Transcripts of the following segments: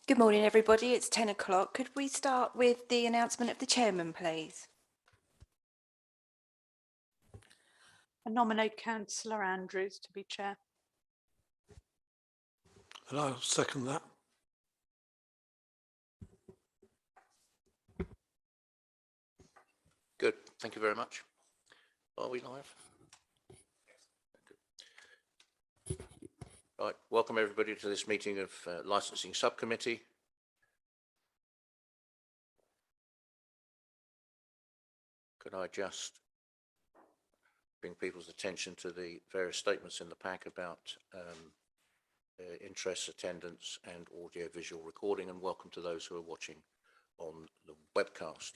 Good morning, everybody. It's 10 o'clock. Could we start with the announcement of the chairman, please? I nominate Councillor Andrews to be chair. And I'll second that. Good, thank you very much. Are we live? Right, welcome everybody to this meeting of Licensing Subcommittee. Could I just bring people's attention to the various statements in the pack about interest, attendance and audio-visual recording, and welcome to those who are watching on the webcast.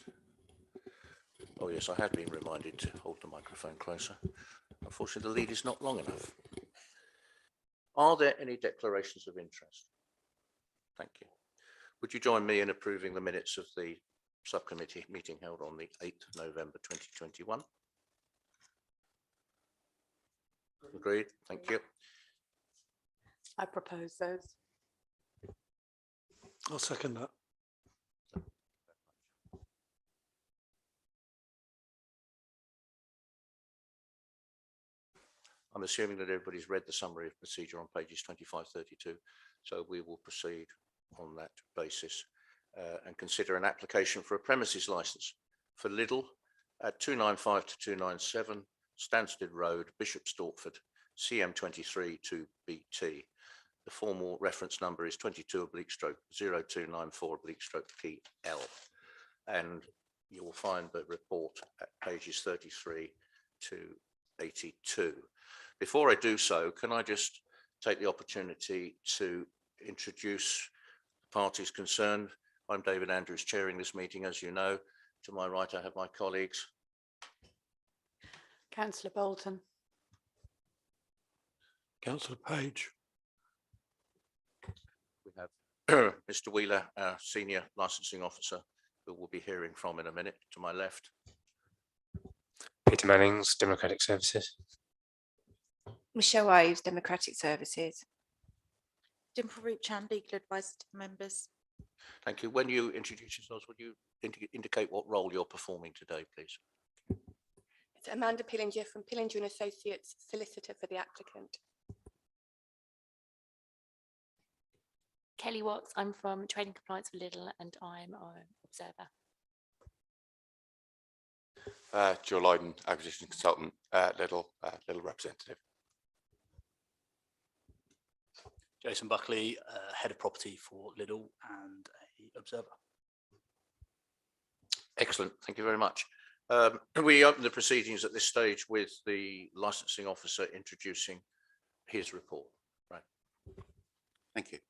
Oh yes, I had been reminded to hold the microphone closer. Unfortunately, the lead is not long enough. Are there any declarations of interest? Thank you. Would you join me in approving the minutes of the subcommittee meeting held on the 8th November 2021? Agreed. Thank you. I propose those. I'll second that. I'm assuming that everybody's read the summary of procedure on pages 25-32, so we will proceed on that basis and consider an application for a premises licence for Lidl at 295 to 297 Stansted Road, Bishop Stortford, CM23 2BT. The formal reference number is 22/0294/PL, and you will find the report at pages 33 to 82. Before I do so, can I just take the opportunity to introduce the parties concerned? I'm David Andrews, chairing this meeting, as you know. To my right, I have my colleagues. Councillor Bolton. Councillor Page. We have Mr. Wheeler, our Senior Licensing Officer, who we'll be hearing from in a minute. To my left. Peter Mannings, Democratic Services. Michelle Ives, Democratic Services. Dimple Root-Chan, Legal Advice to members. Thank you. When you introduce yourselves, would you indicate what role you're performing today, please? It's Amanda Pillinger from Pillinger and Associates, solicitor for the applicant. Kelly Watts, I'm from Trading Compliance for Lidl and I'm an observer. Joe Lydon, acquisition consultant at Lidl representative. Jason Buckley, head of property for Lidl and an observer. Excellent, thank you very much. We open the proceedings at this stage with the licensing officer introducing his report. Right. Thank you.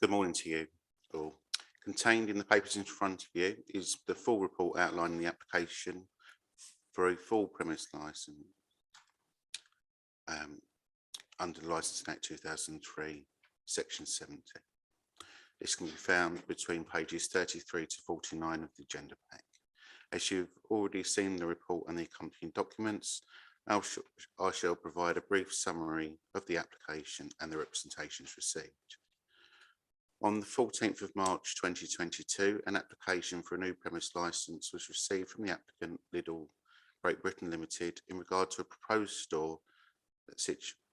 Good morning to you all. Contained in the papers in front of you is the full report outlining the application for a full premise licence under the Licensing Act 2003, section 70. This can be found between pages 33 to 49 of the agenda pack. As you've already seen the report and the accompanying documents, I shall provide a brief summary of the application and the representations received. On the 14th of March 2022, an application for a new premise licence was received from the applicant Lidl Great Britain Limited in regard to a proposed store that's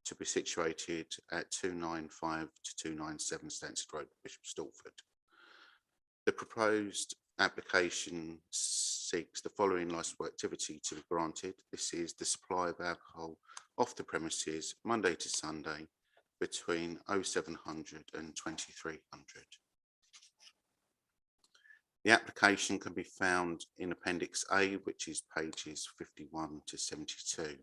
to be situated at 295 to 297 Stansted Road, Bishop Stortford. The proposed application seeks the following licensable activity to be granted. This is the supply of alcohol off the premises Monday to Sunday between 0700 and 2300. The application can be found in Appendix A, which is pages 51 to 72.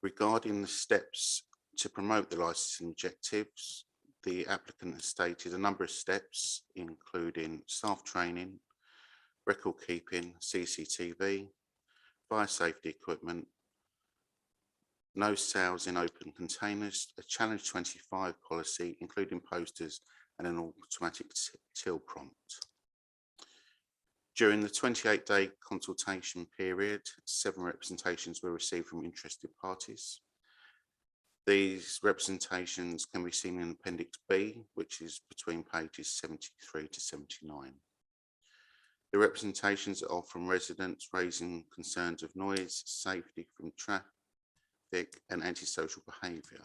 Regarding the steps to promote the licensing objectives, the applicant has stated a number of steps, including staff training, record keeping, CCTV, fire safety equipment, no sales in open containers, a challenge 25 policy, including posters and an automatic till prompt. During the 28-day consultation period, 7 representations were received from interested parties. These representations can be seen in Appendix B, which is between pages 73 to 79. The representations are from residents raising concerns of noise, safety from traffic and antisocial behaviour.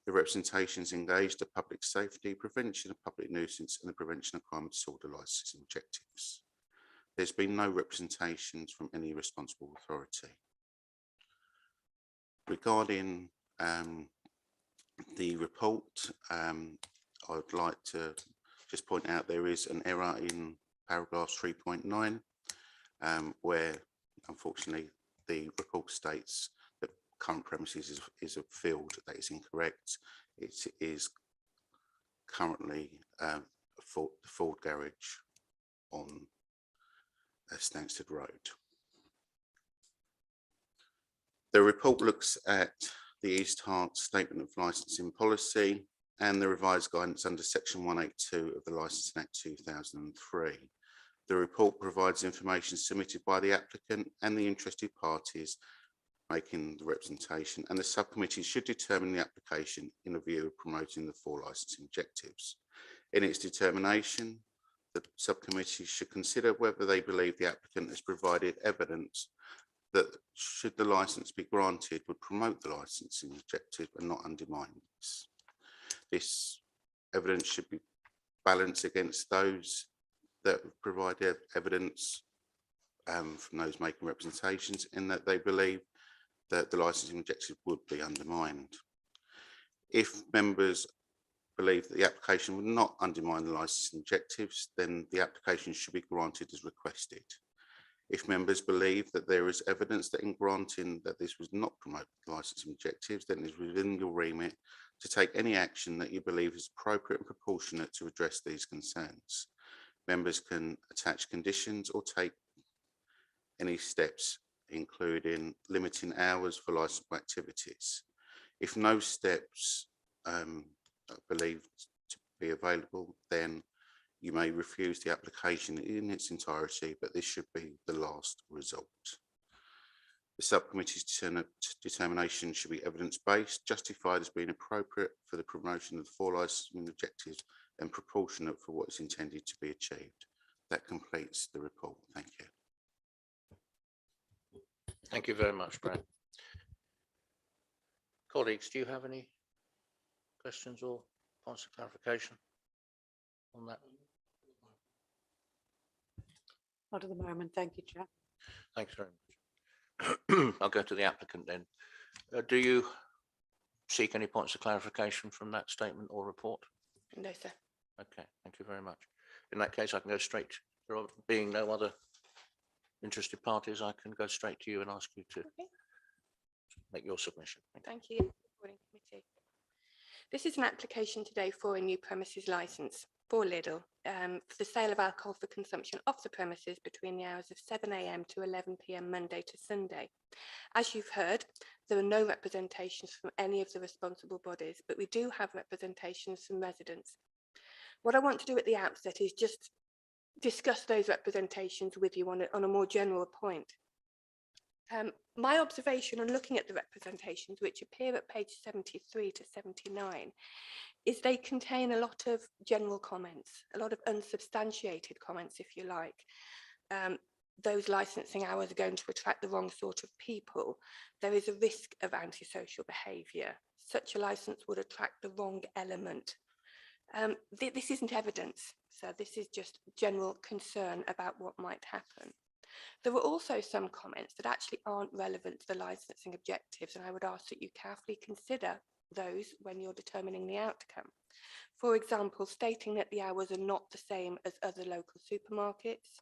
The representations engage the public safety, prevention of public nuisance and the prevention of crime and disorder licensing objectives. There's been no representations from any responsible authority. Regarding the report, I'd like to just point out there is an error in paragraph 3.9, where unfortunately the report states that current premises is a field that is incorrect. It is currently the Ford garage on Stansted Road. The report looks at the East Hart Statement of Licensing Policy and the revised guidance under Section 182 of the Licensing Act 2003. The report provides information submitted by the applicant and the interested parties making the representation, and the subcommittee should determine the application in a view of promoting the 4 licensing objectives. In its determination, the subcommittee should consider whether they believe the applicant has provided evidence that, should the licence be granted, would promote the licensing objective and not undermine this. This evidence should be balanced against those that provide evidence from those making representations in that they believe that the licensing objective would be undermined. If members believe that the application would not undermine the licensing objectives, then the application should be granted as requested. If members believe that there is evidence that in granting that this was not promote the licensing objectives, then it is within your remit to take any action that you believe is appropriate and proportionate to address these concerns. Members can attach conditions or take any steps, including limiting hours for licensable activities. If no steps are believed to be available, then you may refuse the application in its entirety, but this should be the last result. The subcommittee's determination should be evidence-based, justified as being appropriate for the promotion of the 4 licensing objectives and proportionate for what is intended to be achieved. That completes the report. Thank you. Thank you very much, Brad. Colleagues, do you have any questions or points of clarification on that? Not at the moment, thank you, Chair. Thanks very much. I'll go to the applicant then. Do you seek any points of clarification from that statement or report? No, sir. Okay, thank you very much. In that case, I can go straight, there being no other interested parties, I can go straight to you and ask you to make your submission. Thank you. Recording committee. This is an application today for a new premises licence for Lidl for the sale of alcohol for consumption off the premises between the hours of 7 AM to 11 PM Monday to Sunday. As you've heard, there are no representations from any of the responsible bodies, but we do have representations from residents. What I want to do at the outset is just discuss those representations with you on a more general point. My observation on looking at the representations, which appear at page 73 to 79, is they contain a lot of general comments, a lot of unsubstantiated comments, if you like. Those licensing hours are going to attract the wrong sort of people. There is a risk of antisocial behaviour. Such a licence would attract the wrong element. This isn't evidence, so this is just general concern about what might happen. There were also some comments that actually aren't relevant to the licensing objectives, and I would ask that you carefully consider those when you're determining the outcome. For example, stating that the hours are not the same as other local supermarkets,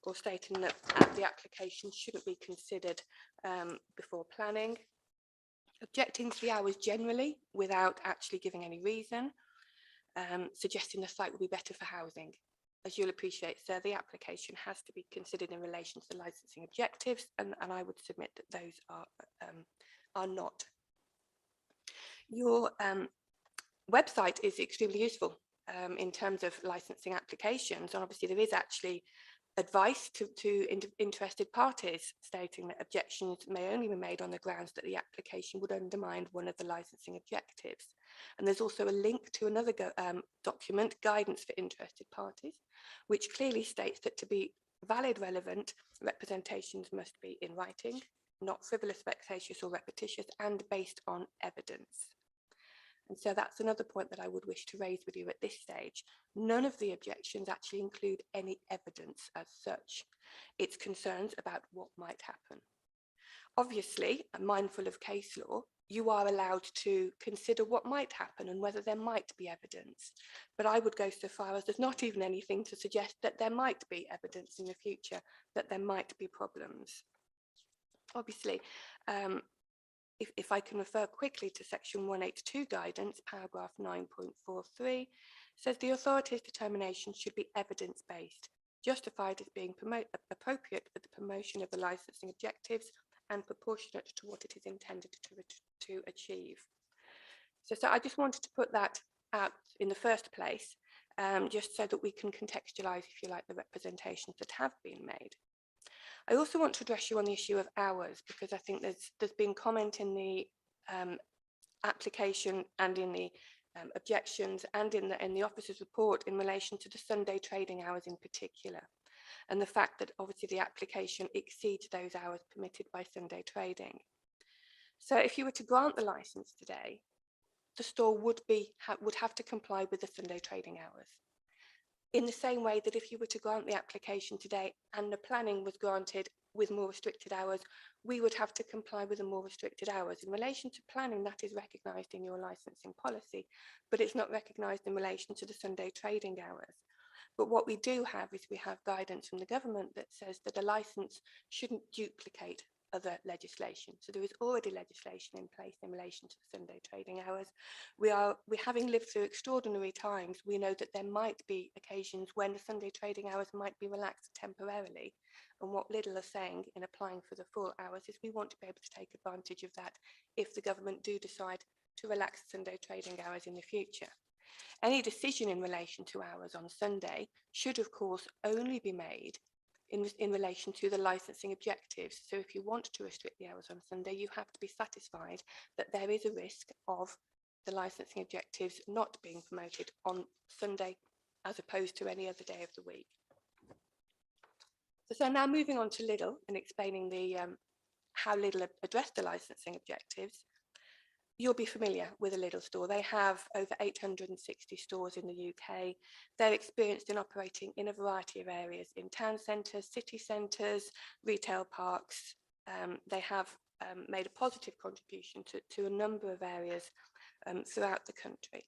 or stating that the application shouldn't be considered before planning, objecting to the hours generally without actually giving any reason, suggesting the site would be better for housing. As you'll appreciate, sir, the application has to be considered in relation to the licensing objectives, and I would submit that those are not. Your website is extremely useful in terms of licensing applications, and obviously there is actually advice to interested parties, stating that objections may only be made on the grounds that the application would undermine one of the licensing objectives. And there's also a link to another document, Guidance for Interested Parties, which clearly states that to be valid, relevant, representations must be in writing, not frivolous, vexatious or repetitious, and based on evidence. And so that's another point that I would wish to raise with you at this stage. None of the objections actually include any evidence as such. It's concerns about what might happen. Obviously, mindful of case law, you are allowed to consider what might happen and whether there might be evidence. But I would go so far as there's not even anything to suggest that there might be evidence in the future, that there might be problems. Obviously, if I can refer quickly to section 182 guidance, paragraph 9.43, says the authority's determination should be evidence-based, justified as being appropriate for the promotion of the licensing objectives and proportionate to what it is intended to achieve. So I just wanted to put that out in the first place, just so that we can contextualise, if you like, the representations that have been made. I also want to address you on the issue of hours, because I think there's been comment in the application and in the objections and in the officer's report in relation to the Sunday trading hours in particular, and the fact that obviously the application exceeds those hours permitted by Sunday trading. So if you were to grant the licence today, the store would have to comply with the Sunday trading hours. In the same way that if you were to grant the application today and the planning was granted with more restricted hours, we would have to comply with the more restricted hours. In relation to planning, that is recognised in your licensing policy, but it's not recognised in relation to the Sunday trading hours. But what we do have is we have guidance from the government that says that a licence shouldn't duplicate other legislation. So there is already legislation in place in relation to the Sunday trading hours. We having lived through extraordinary times, we know that there might be occasions when the Sunday trading hours might be relaxed temporarily. And what Lidl are saying in applying for the full hours is we want to be able to take advantage of that if the government do decide to relax Sunday trading hours in the future. Any decision in relation to hours on Sunday should, of course, only be made in relation to the licensing objectives. So if you want to restrict the hours on Sunday, you have to be satisfied that there is a risk of the licensing objectives not being promoted on Sunday as opposed to any other day of the week. So now moving on to Lidl and explaining the how Lidl addressed the licensing objectives. You'll be familiar with a Lidl store. They have over 860 stores in the UK. They're experienced in operating in a variety of areas, in town centres, city centres, retail parks. They have made a positive contribution to a number of areas throughout the country.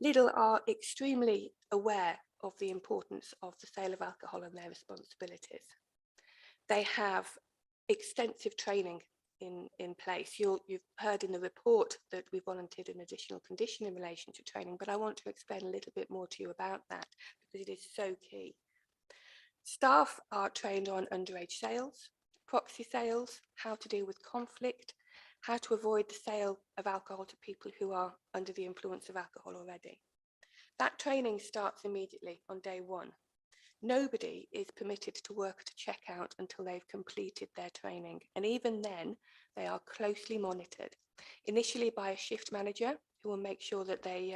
Lidl are extremely aware of the importance of the sale of alcohol and their responsibilities. They have extensive training in place. You've heard in the report that we volunteered an additional condition in relation to training, but I want to explain a little bit more to you about that because it is so key. Staff are trained on underage sales, proxy sales, how to deal with conflict, how to avoid the sale of alcohol to people who are under the influence of alcohol already. That training starts immediately on day one. Nobody is permitted to work to checkout until they've completed their training. And even then, they are closely monitored, initially by a shift manager who will make sure that they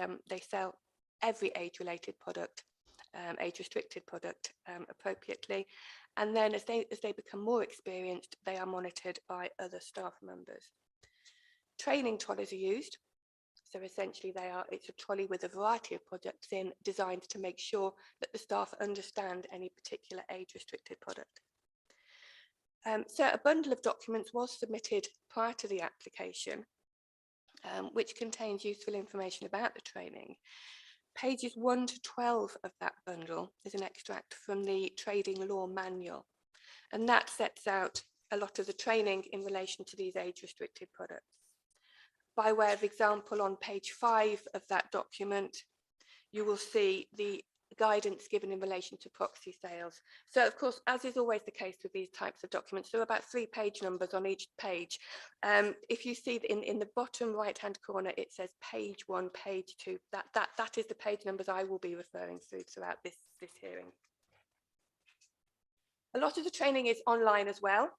sell every age-related product, age-restricted product appropriately. And then as they become more experienced, they are monitored by other staff members. Training trolleys are used. So essentially it's a trolley with a variety of products in, designed to make sure that the staff understand any particular age-restricted product. So a bundle of documents was submitted prior to the application, which contains useful information about the training. Pages 1 to 12 of that bundle is an extract from the Trading Law Manual, and that sets out a lot of the training in relation to these age-restricted products. By way of example, on page 5 of that document, you will see the guidance given in relation to proxy sales. So, of course, as is always the case with these types of documents, there are about 3 page numbers on each page. If you see in the bottom right-hand corner, it says page 1, page 2. That is the page numbers I will be referring to throughout this hearing. A lot of the training is online as well,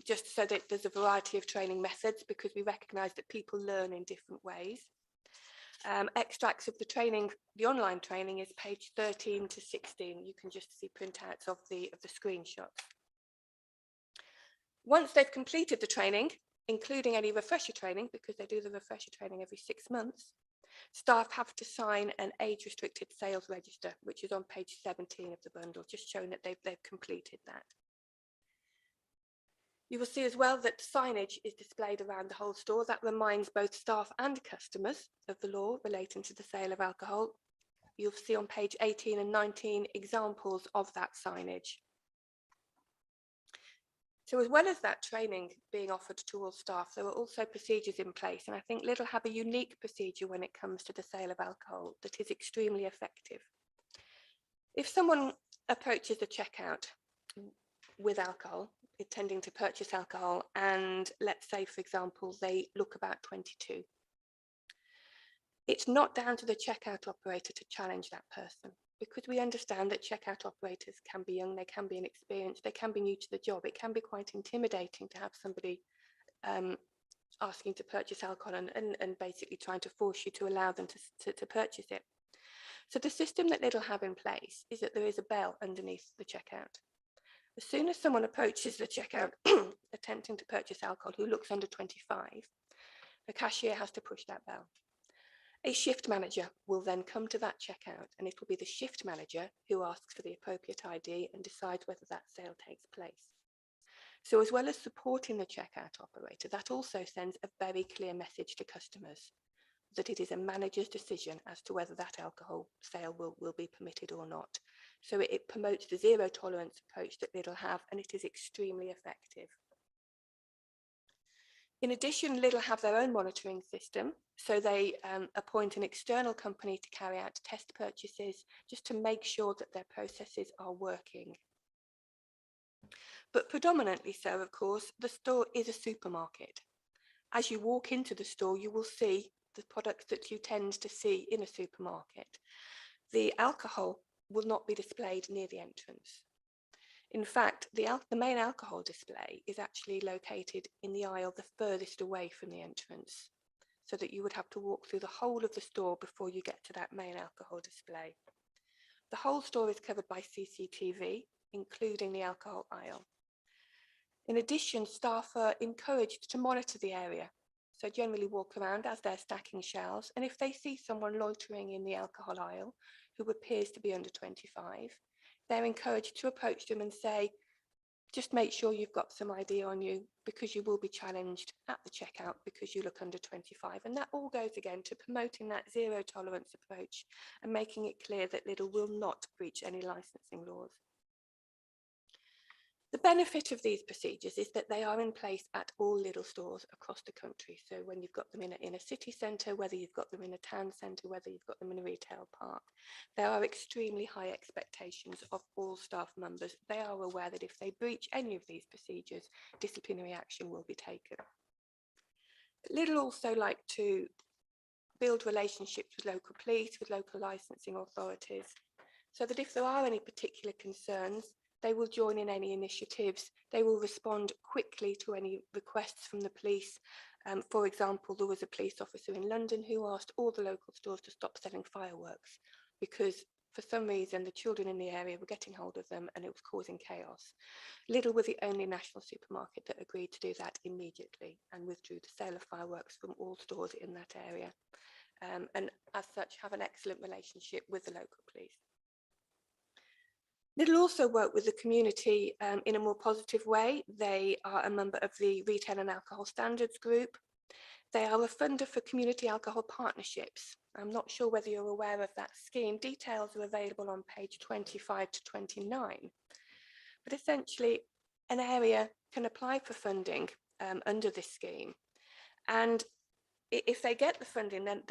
just so that there's a variety of training methods, because we recognise that people learn in different ways. Extracts of the training, the online training, is page 13 to 16. You can just see printouts of the screenshots. Once they've completed the training, including any refresher training, because they do the refresher training every 6 months, staff have to sign an age-restricted sales register, which is on page 17 of the bundle, just showing that they've completed that. You will see as well that signage is displayed around the whole store. That reminds both staff and customers of the law relating to the sale of alcohol. You'll see on page 18 and 19 examples of that signage. So as well as that training being offered to all staff, there are also procedures in place. And I think Lidl have a unique procedure when it comes to the sale of alcohol that is extremely effective. If someone approaches the checkout with alcohol, intending to purchase alcohol, and let's say, for example, they look about 22, it's not down to the checkout operator to challenge that person, because we understand that checkout operators can be young, they can be inexperienced, they can be new to the job. It can be quite intimidating to have somebody asking to purchase alcohol and basically trying to force you to allow them to purchase it. So the system that Lidl have in place is that there is a bell underneath the checkout. As soon as someone approaches the checkout attempting to purchase alcohol who looks under 25, the cashier has to push that bell. A shift manager will then come to that checkout, and it will be the shift manager who asks for the appropriate ID and decides whether that sale takes place. So as well as supporting the checkout operator, that also sends a very clear message to customers that it is a manager's decision as to whether that alcohol sale will be permitted or not. So it promotes the zero tolerance approach that Lidl have, and it is extremely effective. In addition, Lidl have their own monitoring system, so they appoint an external company to carry out test purchases just to make sure that their processes are working. But predominantly so, of course, the store is a supermarket. As you walk into the store, you will see the products that you tend to see in a supermarket. The alcohol will not be displayed near the entrance. In fact, the main alcohol display is actually located in the aisle the furthest away from the entrance, so that you would have to walk through the whole of the store before you get to that main alcohol display. The whole store is covered by CCTV, including the alcohol aisle. In addition, staff are encouraged to monitor the area, so generally walk around as they're stacking shelves, and if they see someone loitering in the alcohol aisle who appears to be under 25, they're encouraged to approach them and say, just make sure you've got some ID on you, because you will be challenged at the checkout because you look under 25. And that all goes again to promoting that zero tolerance approach and making it clear that Lidl will not breach any licensing laws. The benefit of these procedures is that they are in place at all Lidl stores across the country. So when you've got them in a city centre, whether you've got them in a town centre, whether you've got them in a retail park, there are extremely high expectations of all staff members. They are aware that if they breach any of these procedures, disciplinary action will be taken. But Lidl also like to build relationships with local police, with local licensing authorities, so that if there are any particular concerns, they will join in any initiatives. They will respond quickly to any requests from the police. For example, there was a police officer in London who asked all the local stores to stop selling fireworks because for some reason the children in the area were getting hold of them and it was causing chaos. Lidl were the only national supermarket that agreed to do that immediately and withdrew the sale of fireworks from all stores in that area. And as such have an excellent relationship with the local police. Lidl also work with the community in a more positive way. They are a member of the Retail and Alcohol Standards Group. They are a funder for community alcohol partnerships. I'm not sure whether you're aware of that scheme. Details are available on page 25 to 29. But essentially, an area can apply for funding under this scheme. And if they get the funding, then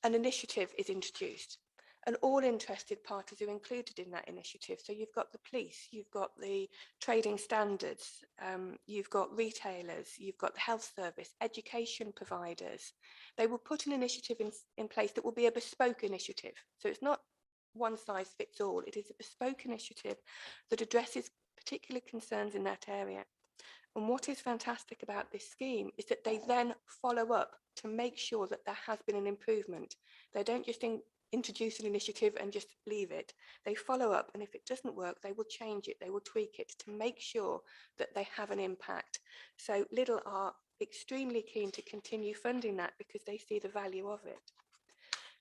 an initiative is introduced. And all interested parties are included in that initiative. So you've got the police, you've got the trading standards, you've got retailers, you've got the health service, education providers. They will put an initiative in place that will be a bespoke initiative. So it's not one size fits all. It is a bespoke initiative that addresses particular concerns in that area. And what is fantastic about this scheme is that they then follow up to make sure that there has been an improvement. They don't just introduce an initiative and just leave it. They follow up, and if it doesn't work, they will change it, they will tweak it to make sure that they have an impact. So Lidl are extremely keen to continue funding that because they see the value of it.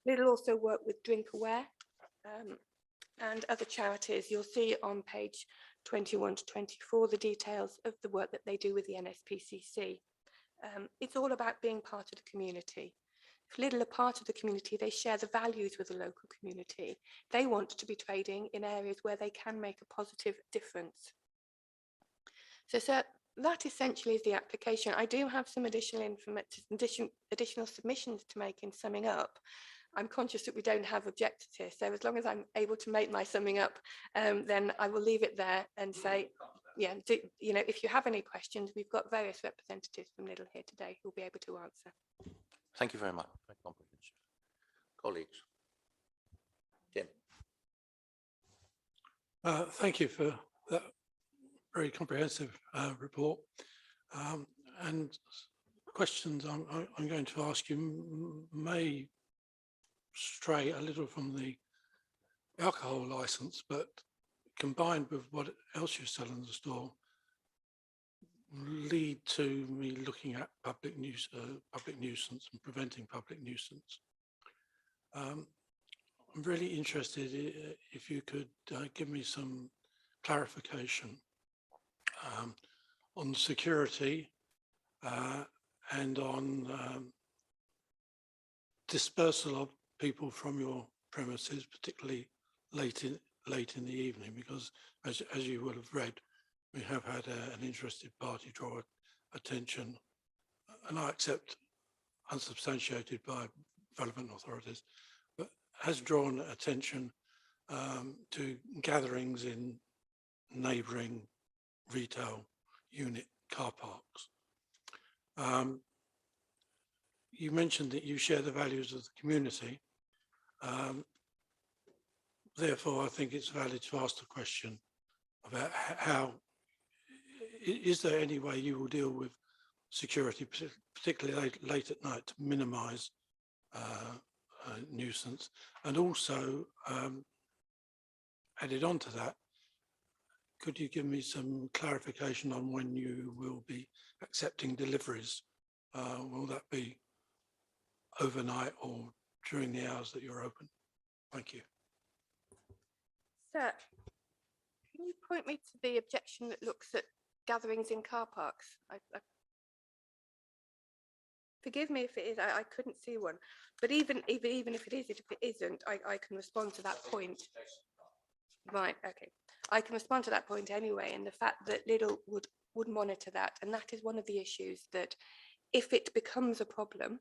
Lidl also work with Drink Aware and other charities. You'll see on page 21 to 24 the details of the work that they do with the NSPCC. It's all about being part of the community. If Lidl are part of the community, they share the values with the local community. They want to be trading in areas where they can make a positive difference. So that essentially is the application. I do have some additional submissions to make in summing up. I'm conscious that we don't have objectives here, so as long as I'm able to make my summing up, then I will leave it there and say, yeah, you know, if you have any questions, we've got various representatives from Lidl here today who will be able to answer. Thank you very much. Very comprehensive. Colleagues. Tim. Thank you for that very comprehensive report. And questions I'm going to ask you may stray a little from the alcohol license, but combined with what else you sell in the store, lead to me looking at public nuisance and preventing public nuisance. I'm really interested if you could give me some clarification on security and on dispersal of people from your premises, particularly late in the evening, because as you will have read, we have had an interested party draw attention, and I accept unsubstantiated by relevant authorities, but has drawn attention to gatherings in neighbouring retail unit car parks. You mentioned that you share the values of the community. Therefore, I think it's valid to ask the question about how, is there any way you will deal with security, particularly late at night, to minimise nuisance? And also, added on to that, could you give me some clarification on when you will be accepting deliveries? Will that be overnight or during the hours that you're open? Thank you. Sir, can you point me to the objection that looks at gatherings in car parks? Forgive me if it is, I couldn't see one, but even if it is, if it isn't, I can respond to that point. Right, okay. I can respond to that point anyway, and the fact that Lidl would monitor that, and that is one of the issues that if it becomes a problem,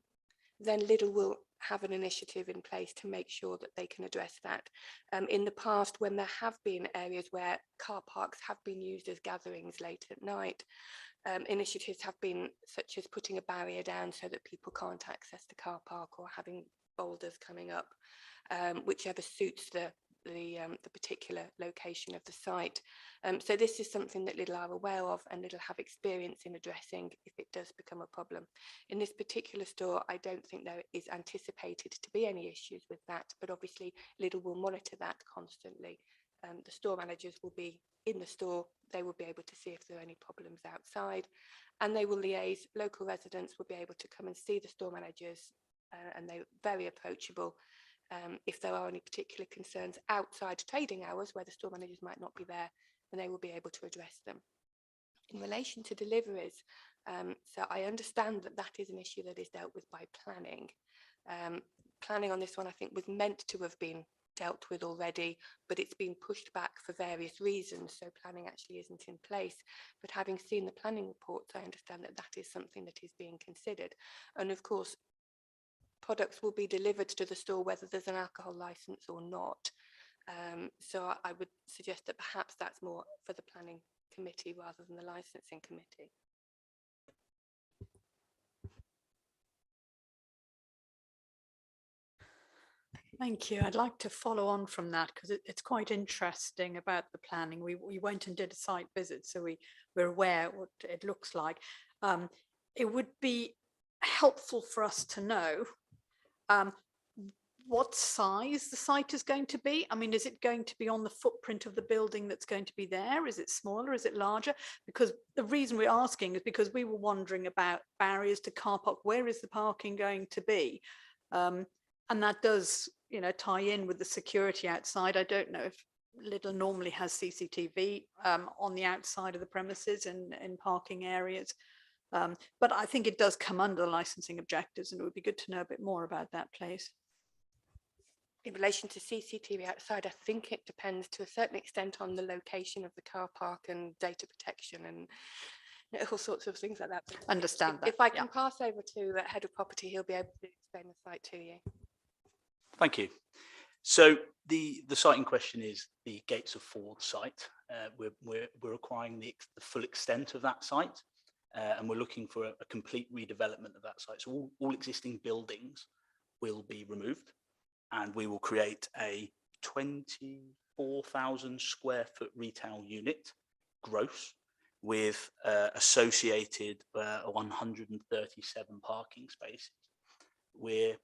then Lidl will have an initiative in place to make sure that they can address that. In the past, when there have been areas where car parks have been used as gatherings late at night, initiatives have been such as putting a barrier down so that people can't access the car park, or having boulders coming up, whichever suits the particular location of the site. So this is something that Lidl are aware of, and Lidl have experience in addressing if it does become a problem. In this particular store, I don't think there is anticipated to be any issues with that, but obviously Lidl will monitor that constantly. The store managers will be in the store, they will be able to see if there are any problems outside, and they will liaise. Local residents will be able to come and see the store managers, and they're very approachable. If there are any particular concerns outside trading hours where the store managers might not be there, then they will be able to address them. In relation to deliveries, so I understand that that is an issue that is dealt with by planning. Planning on this one, I think, was meant to have been dealt with already, but it's been pushed back for various reasons, so planning actually isn't in place. But having seen the planning reports, I understand that that is something that is being considered. And of course, products will be delivered to the store whether there's an alcohol license or not. So I would suggest that perhaps that's more for the planning committee rather than the licensing committee. Thank you. I'd like to follow on from that because it's quite interesting about the planning. We went and did a site visit, so we're aware what it looks like. It would be helpful for us to know what size the site is going to be. I mean, is it going to be on the footprint of the building that's going to be there? Is it smaller? Is it larger? Because the reason we're asking is because we were wondering about barriers to car park. Where is the parking going to be? And that does, you know, tie in with the security outside. I don't know if Lidl normally has CCTV on the outside of the premises and in parking areas. But I think it does come under the licensing objectives, and it would be good to know a bit more about that, please. In relation to CCTV outside, I think it depends to a certain extent on the location of the car park and data protection and all sorts of things like that. Understand that. If I can pass over to the head of property, he'll be able to explain the site to you. Thank you. So the site in question is the Gates of Ford site. We're acquiring the full extent of that site, and we're looking for a complete redevelopment of that site. So all existing buildings will be removed, and we will create a 24,000 square foot retail unit gross with associated 137 parking spaces. We're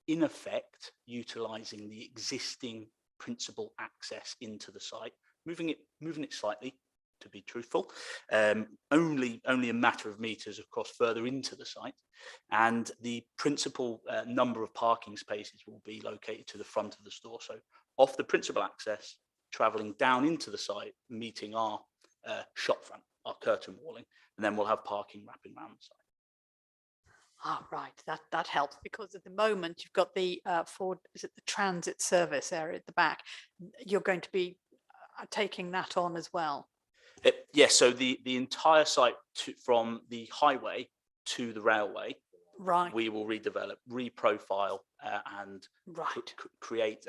in effect utilising the existing principal access into the site, moving it slightly, to be truthful, only a matter of meters across further into the site, and the principal number of parking spaces will be located to the front of the store. So off the principal access, travelling down into the site, meeting our shop front, our curtain walling, and then we'll have parking wrapping around the site. Ah, right. That helps, because at the moment you've got the Ford, is it the transit service area at the back? You're going to be taking that on as well. Yes. So the entire site from the highway to the railway, right, we will redevelop, reprofile, and create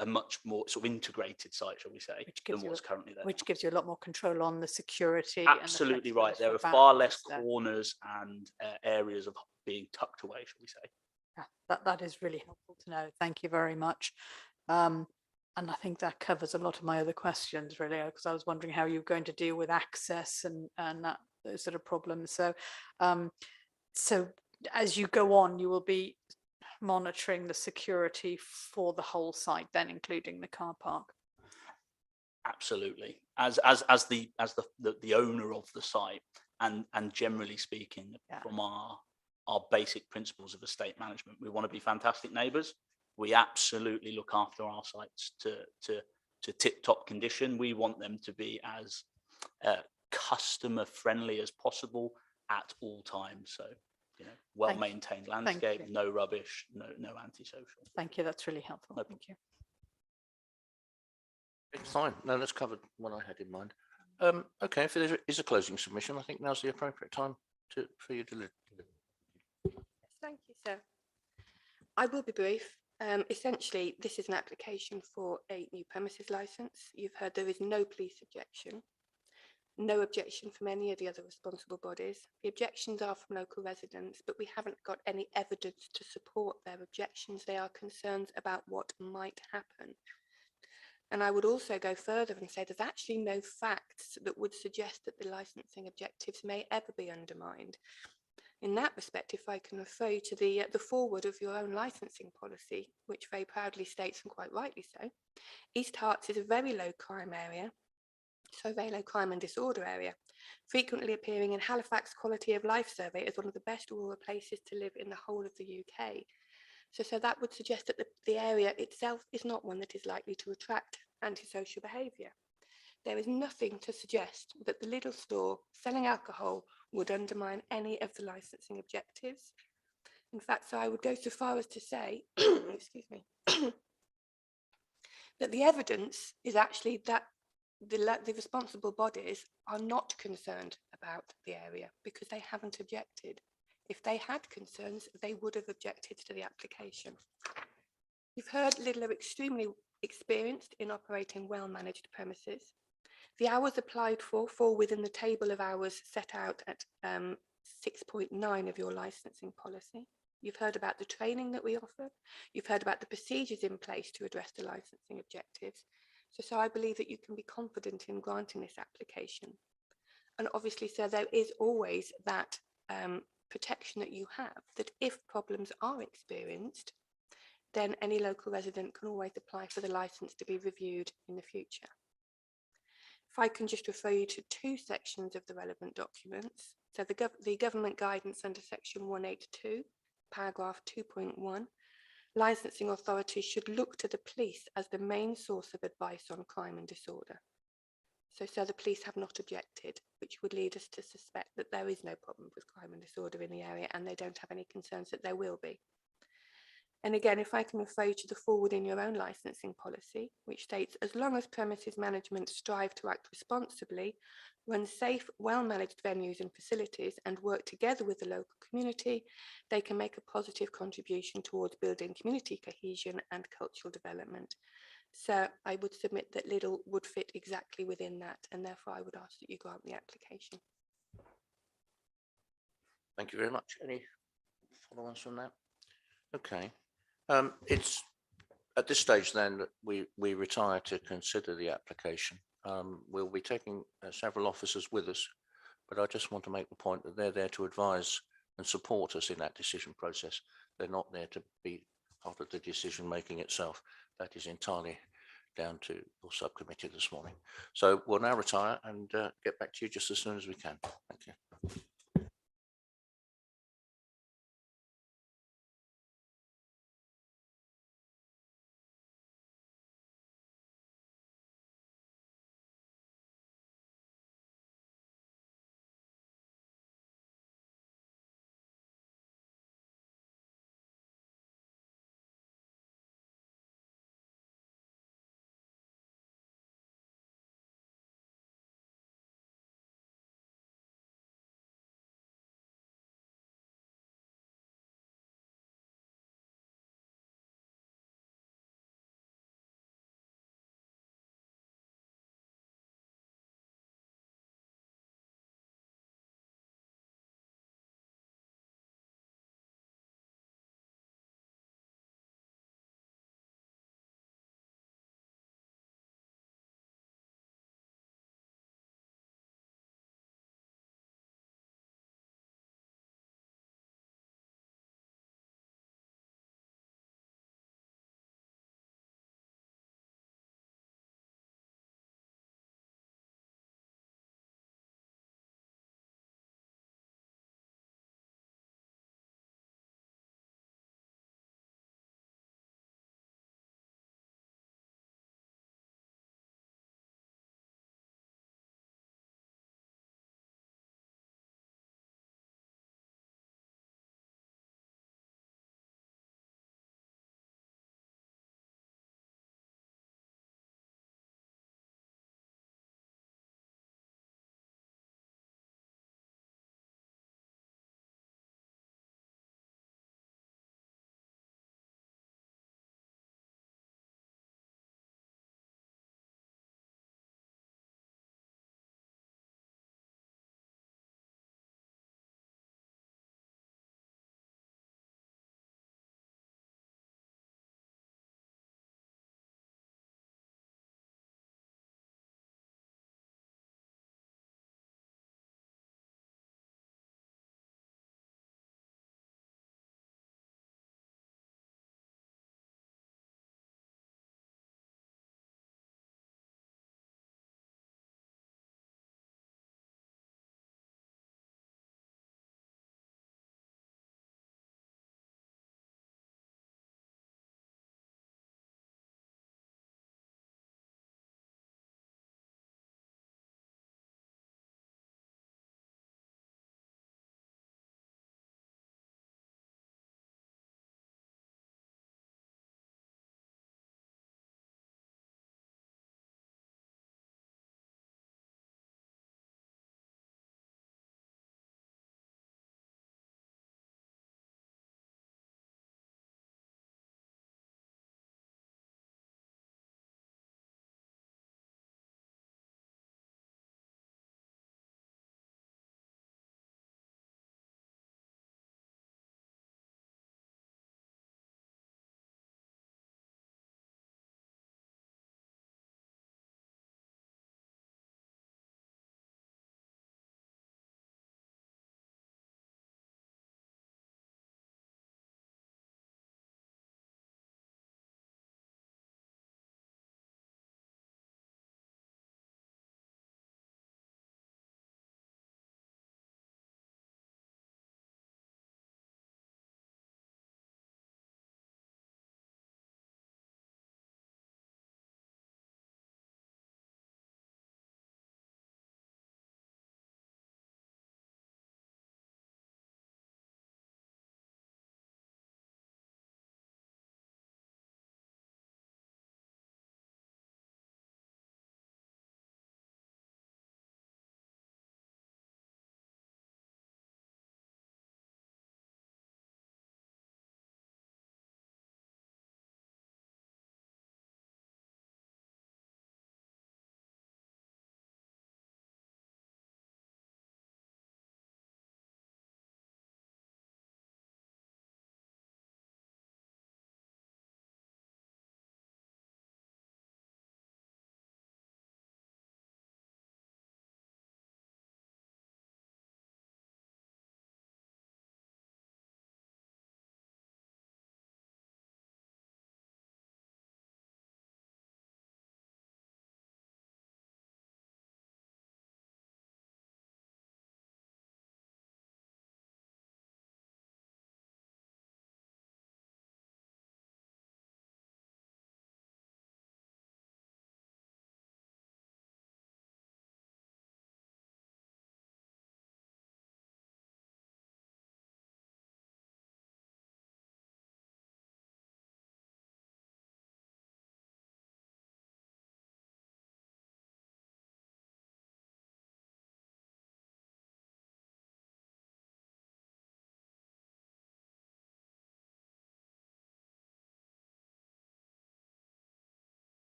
a much more sort of integrated site, shall we say, than what's currently there. Which gives you a lot more control on the security. Absolutely and the right. There are far less corners and areas of being tucked away, shall we say. Yeah, that is really helpful to know. Thank you very much. And I think that covers a lot of my other questions, really, because I was wondering how you're going to deal with access and those sort of problems. So, so as you go on, you will be monitoring the security for the whole site, then including the car park. Absolutely, as the owner of the site, and generally speaking, from our basic principles of estate management, we want to be fantastic neighbours. We absolutely look after our sites to tip-top condition. We want them to be as customer friendly as possible at all times. So, you know, well-maintained landscape, no rubbish, no antisocial. Thank you. That's really helpful. Thank you. Fine. No, that's covered what I had in mind. Okay, if there is a closing submission, I think now's the appropriate time for you to. Thank you, sir. I will be brief. Essentially, this is an application for a new premises licence. You've heard there is no police objection, no objection from any of the other responsible bodies. The objections are from local residents, but we haven't got any evidence to support their objections. They are concerns about what might happen. And I would also go further and say there's actually no facts that would suggest that the licensing objectives may ever be undermined. In that respect, if I can refer you to the foreword of your own licensing policy, which very proudly states, and quite rightly so, East Herts is a very low crime area, so very low crime and disorder area, frequently appearing in Halifax Quality of Life Survey as one of the best rural places to live in the whole of the UK. So that would suggest that the area itself is not one that is likely to attract antisocial behaviour. There is nothing to suggest that the Lidl store selling alcohol would undermine any of the licensing objectives. In fact, so I would go so far as to say, excuse me, that the evidence is actually that the responsible bodies are not concerned about the area because they haven't objected. If they had concerns, they would have objected to the application. You've heard Lidl are extremely experienced in operating well-managed premises. The hours applied for fall within the table of hours set out at 6.9 of your licensing policy. You've heard about the training that we offer. You've heard about the procedures in place to address the licensing objectives. So I believe that you can be confident in granting this application. And obviously, sir, there is always that protection that you have, that if problems are experienced, then any local resident can always apply for the licence to be reviewed in the future. If I can just refer you to 2 sections of the relevant documents. So the government guidance under section 182, paragraph 2.1, licensing authorities should look to the police as the main source of advice on crime and disorder. So the police have not objected, which would lead us to suspect that there is no problem with crime and disorder in the area, and they don't have any concerns that there will be. And again, if I can refer you to the forward in your own licensing policy, which states, as long as premises management strive to act responsibly, run safe, well-managed venues and facilities, and work together with the local community, they can make a positive contribution towards building community cohesion and cultural development. So I would submit that Lidl would fit exactly within that, and therefore I would ask that you grant the application. Thank you very much. Any follow-ons from that? Okay. It's at this stage then that we retire to consider the application. We'll be taking several officers with us, but I just want to make the point that they're there to advise and support us in that decision process. They're not there to be part of the decision making itself. That is entirely down to your subcommittee this morning. So we'll now retire and get back to you just as soon as we can. Thank you.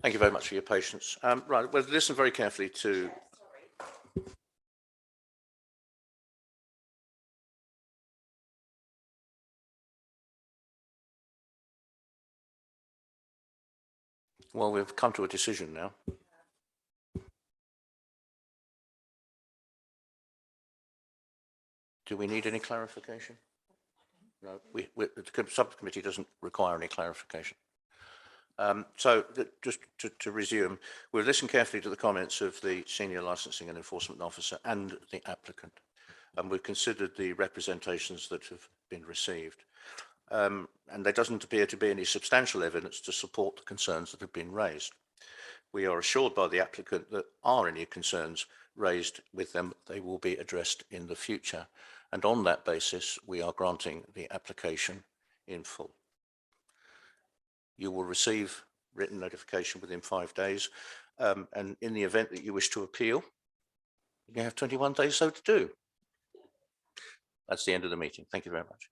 Thank you very much for your patience. Right, well, listen very carefully to. Well, we've come to a decision now. Do we need any clarification? No, the subcommittee doesn't require any clarification. Just to resume, we'll listen carefully to the comments of the Senior Licensing and Enforcement Officer and the applicant, and we've considered the representations that have been received. And there doesn't appear to be any substantial evidence to support the concerns that have been raised. We are assured by the applicant that are any concerns raised with them, they will be addressed in the future. And on that basis, we are granting the application in full. You will receive written notification within 5 days. And in the event that you wish to appeal, you have 21 days so to do. That's the end of the meeting. Thank you very much.